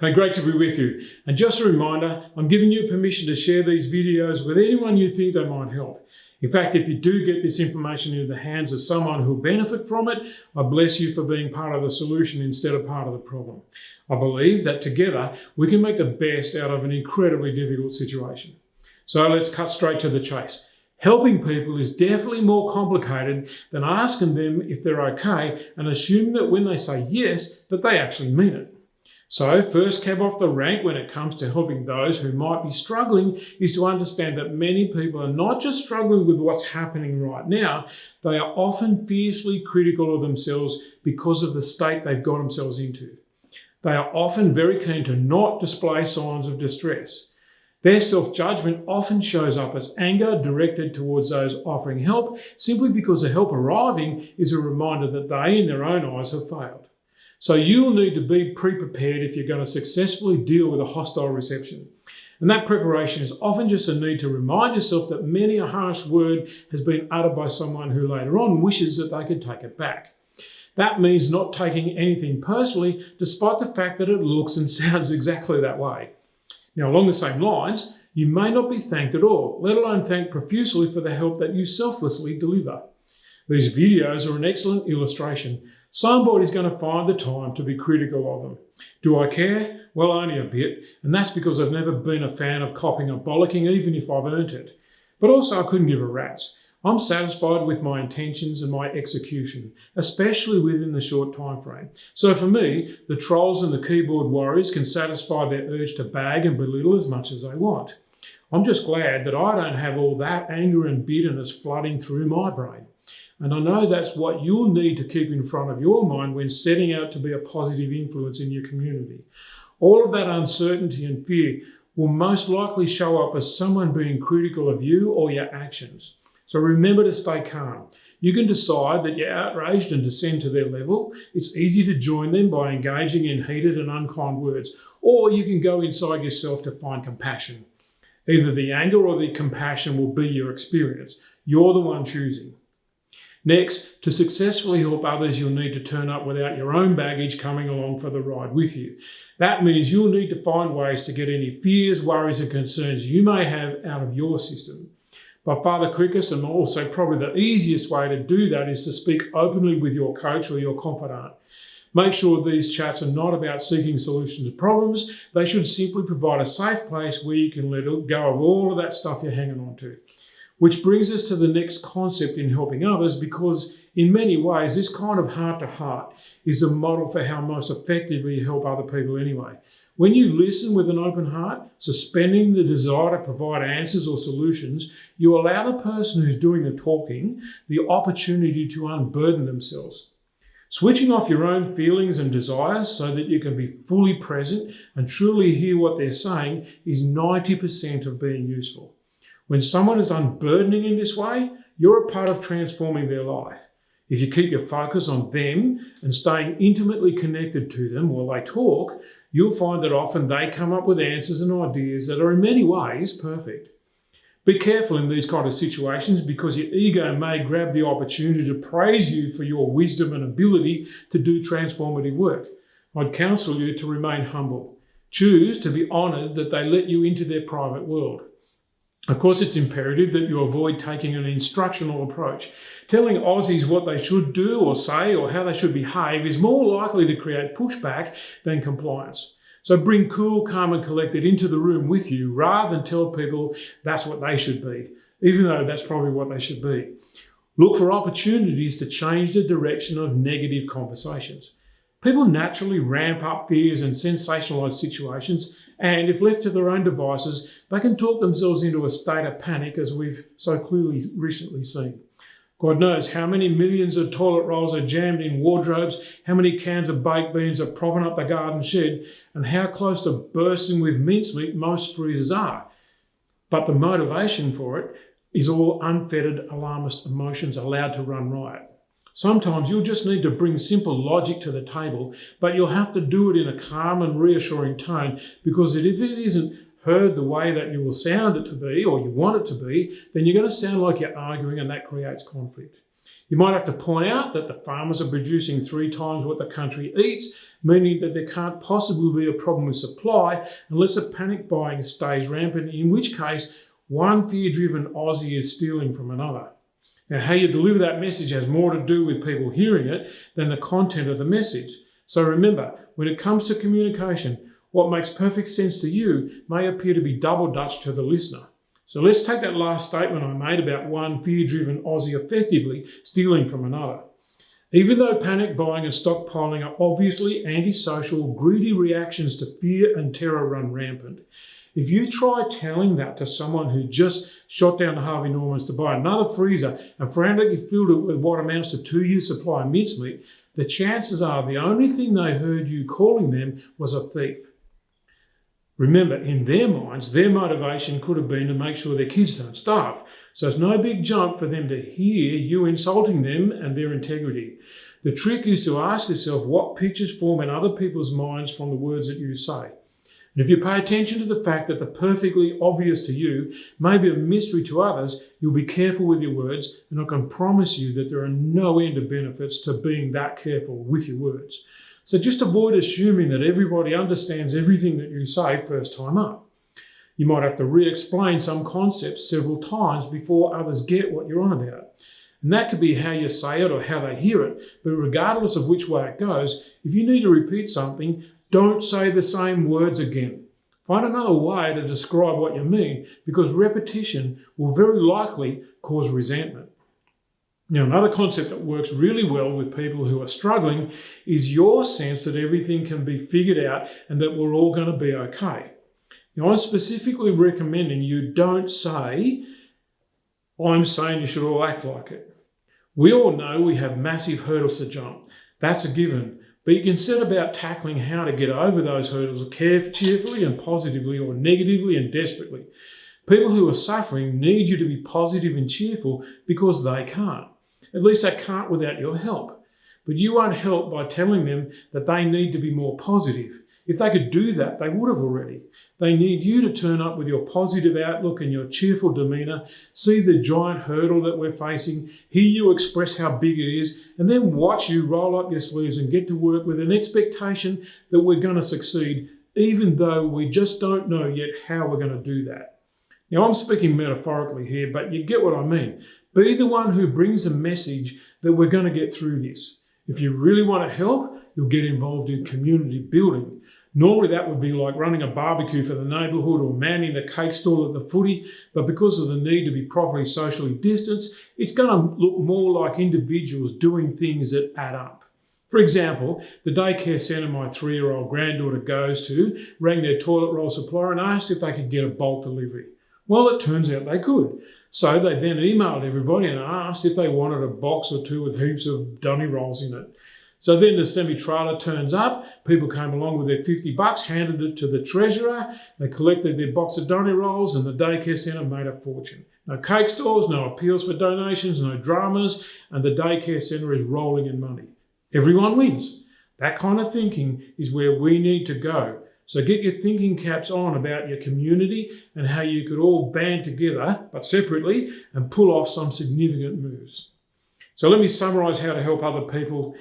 Hey, great to be with you. And just a reminder, I'm giving you permission to share these videos with anyone you think they might help. In fact, if you do get this information into the hands of someone who'll benefit from it, I bless you for being part of the solution instead of part of the problem. I believe that together we can make the best out of an incredibly difficult situation. So let's cut straight to the chase. Helping people is definitely more complicated than asking them if they're okay and assuming that when they say yes, that they actually mean it. So first cab off the rank when it comes to helping those who might be struggling is to understand that many people are not just struggling with what's happening right now, they are often fiercely critical of themselves because of the state they've got themselves into. They are often very keen to not display signs of distress. Their self-judgment often shows up as anger directed towards those offering help simply because the help arriving is a reminder that they, in their own eyes, have failed. So you'll need to be pre-prepared if you're going to successfully deal with a hostile reception. And that preparation is often just a need to remind yourself that many a harsh word has been uttered by someone who later on wishes that they could take it back. That means not taking anything personally, despite the fact that it looks and sounds exactly that way. Now, along the same lines, you may not be thanked at all, let alone thanked profusely for the help that you selflessly deliver. These videos are an excellent illustration. Somebody's going to find the time to be critical of them. Do I care? Well, only a bit, and that's because I've never been a fan of copying and bollocking, even if I've earned it. But also I couldn't give a rat's. I'm satisfied with my intentions and my execution, especially within the short time frame. So for me, the trolls and the keyboard warriors can satisfy their urge to bag and belittle as much as they want. I'm just glad that I don't have all that anger and bitterness flooding through my brain. And I know that's what you'll need to keep in front of your mind when setting out to be a positive influence in your community. All of that uncertainty and fear will most likely show up as someone being critical of you or your actions. So remember to stay calm. You can decide that you're outraged and descend to their level. It's easy to join them by engaging in heated and unkind words, or you can go inside yourself to find compassion. Either the anger or the compassion will be your experience. You're the one choosing. Next, to successfully help others, you'll need to turn up without your own baggage coming along for the ride with you. That means you'll need to find ways to get any fears, worries, and concerns you may have out of your system. By far the quickest and also probably the easiest way to do that is to speak openly with your coach or your confidant. Make sure these chats are not about seeking solutions to problems. They should simply provide a safe place where you can let go of all of that stuff you're hanging on to. Which brings us to the next concept in helping others, because in many ways, this kind of heart-to-heart is a model for how most effectively you help other people anyway. When you listen with an open heart, suspending the desire to provide answers or solutions, you allow the person who's doing the talking the opportunity to unburden themselves. Switching off your own feelings and desires so that you can be fully present and truly hear what they're saying is 90% of being useful. When someone is unburdening in this way, you're a part of transforming their life. If you keep your focus on them and staying intimately connected to them while they talk, you'll find that often they come up with answers and ideas that are in many ways perfect. Be careful in these kind of situations because your ego may grab the opportunity to praise you for your wisdom and ability to do transformative work. I'd counsel you to remain humble. Choose to be honoured that they let you into their private world. Of course, it's imperative that you avoid taking an instructional approach. Telling Aussies what they should do or say or how they should behave is more likely to create pushback than compliance. So bring cool, calm and collected into the room with you rather than tell people that's what they should be, even though that's probably what they should be. Look for opportunities to change the direction of negative conversations. People naturally ramp up fears and sensationalise situations, and if left to their own devices, they can talk themselves into a state of panic, as we've so clearly recently seen. God knows how many millions of toilet rolls are jammed in wardrobes, how many cans of baked beans are propping up the garden shed, and how close to bursting with mincemeat most freezers are. But the motivation for it is all unfettered alarmist emotions allowed to run riot. Sometimes you'll just need to bring simple logic to the table, but you'll have to do it in a calm and reassuring tone, because if it isn't heard the way that you will sound it to be or you want it to be, then you're going to sound like you're arguing, and that creates conflict. You might have to point out that the farmers are producing 3 times what the country eats, meaning that there can't possibly be a problem with supply unless a panic buying stays rampant, in which case one fear-driven Aussie is stealing from another. Now, how you deliver that message has more to do with people hearing it than the content of the message. So remember, when it comes to communication, what makes perfect sense to you may appear to be double Dutch to the listener. So let's take that last statement I made about one fear-driven Aussie effectively stealing from another. Even though panic buying and stockpiling are obviously antisocial, greedy reactions to fear and terror run rampant, if you try telling that to someone who just shot down to Harvey Norman's to buy another freezer and frantically filled it with what amounts to 2-year supply of mincemeat, the chances are the only thing they heard you calling them was a thief. Remember, in their minds, their motivation could have been to make sure their kids don't starve. So it's no big jump for them to hear you insulting them and their integrity. The trick is to ask yourself what pictures form in other people's minds from the words that you say. And if you pay attention to the fact that the perfectly obvious to you may be a mystery to others, you'll be careful with your words, and I can promise you that there are no end of benefits to being that careful with your words. So just avoid assuming that everybody understands everything that you say first time up. You might have to re-explain some concepts several times before others get what you're on about. And that could be how you say it or how they hear it, but regardless of which way it goes, if you need to repeat something, don't say the same words again. Find another way to describe what you mean, because repetition will very likely cause resentment. Now, another concept that works really well with people who are struggling is your sense that everything can be figured out and that we're all going to be okay. Now, I'm specifically recommending you don't say, I'm saying you should all act like it. We all know we have massive hurdles to jump. That's a given. But you can set about tackling how to get over those hurdles cheerfully and positively, or negatively and desperately. People who are suffering need you to be positive and cheerful because they can't. At least they can't without your help. But you won't help by telling them that they need to be more positive. If they could do that, they would have already. They need you to turn up with your positive outlook and your cheerful demeanour, see the giant hurdle that we're facing, hear you express how big it is, and then watch you roll up your sleeves and get to work with an expectation that we're going to succeed, even though we just don't know yet how we're going to do that. Now, I'm speaking metaphorically here, but you get what I mean. Be the one who brings a message that we're going to get through this. If you really want to help, you'll get involved in community building. Normally that would be like running a barbecue for the neighbourhood or manning the cake stall at the footy, but because of the need to be properly socially distanced, it's going to look more like individuals doing things that add up. For example, the daycare centre my 3-year-old granddaughter goes to rang their toilet roll supplier and asked if they could get a bulk delivery. Well, it turns out they could. So they then emailed everybody and asked if they wanted a box or 2 with heaps of dummy rolls in it. So then the semi-trailer turns up, people came along with their $50, handed it to the treasurer, they collected their box of donny rolls, and the daycare centre made a fortune. No cake stalls, no appeals for donations, no dramas, and the daycare centre is rolling in money. Everyone wins. That kind of thinking is where we need to go. So get your thinking caps on about your community and how you could all band together, but separately, and pull off some significant moves. So let me summarise how to help other people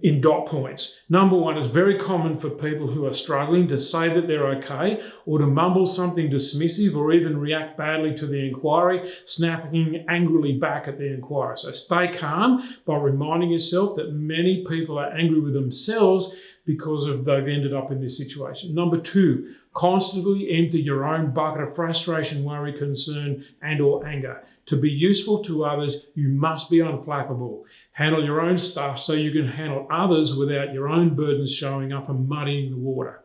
in dot points. Number 1, it's very common for people who are struggling to say that they're okay, or to mumble something dismissive, or even react badly to the inquiry, snapping angrily back at the inquirer. So stay calm by reminding yourself that many people are angry with themselves because they've ended up in this situation. Number 2, constantly empty your own bucket of frustration, worry, concern, and or anger. To be useful to others, you must be unflappable. Handle your own stuff so you can handle others without your own burdens showing up and muddying the water.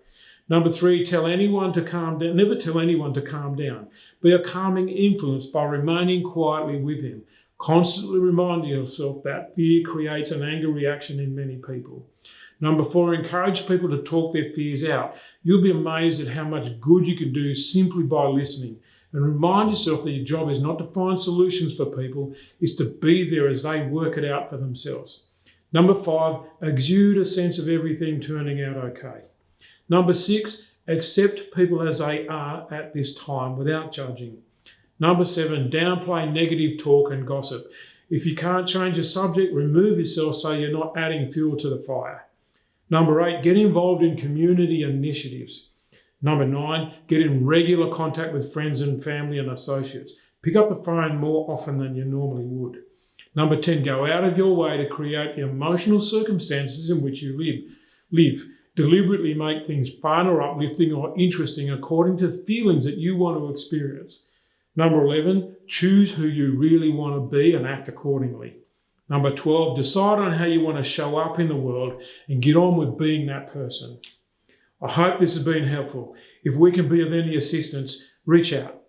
Number 3, tell anyone to calm down. Never tell anyone to calm down. Be a calming influence by remaining quietly with him. Constantly reminding yourself that fear creates an anger reaction in many people. Number 4, encourage people to talk their fears out. You'll be amazed at how much good you can do simply by listening. And remind yourself that your job is not to find solutions for people, it's to be there as they work it out for themselves. Number 5, exude a sense of everything turning out okay. Number 6, accept people as they are at this time without judging. Number 7, downplay negative talk and gossip. If you can't change the subject, remove yourself so you're not adding fuel to the fire. Number 8, get involved in community initiatives. Number 9, get in regular contact with friends and family and associates. Pick up the phone more often than you normally would. Number 10, go out of your way to create the emotional circumstances in which you live. Deliberately make things fun or uplifting or interesting according to the feelings that you want to experience. Number 11, choose who you really want to be and act accordingly. Number 12, decide on how you want to show up in the world and get on with being that person. I hope this has been helpful. If we can be of any assistance, reach out.